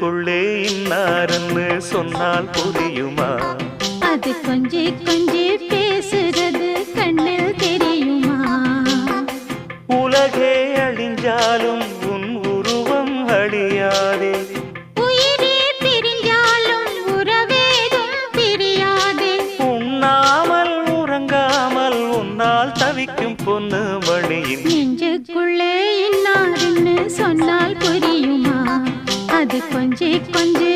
நெஞ்சுக்குள்ளே இன்னாருன்னு சொன்னால் புரியுமா? அது கொஞ்சி கொஞ்சி பேசுறது கண்ணில் தெரியுமா? உலகே அழிஞ்சாலும் உன் உருவம் அழியாதே, உயிரே பிரிஞ்சாலும் உறவேதும் பிரியாதே. உண்ணாமல் உறங்காமல் உன்னால் தவிக்கும் பொண்ணு மணியின் நெஞ்சுக்குள்ளே இன்னாருன்னு சொன்னால் புரியுமா? அது கொஞ்சி கொஞ்சி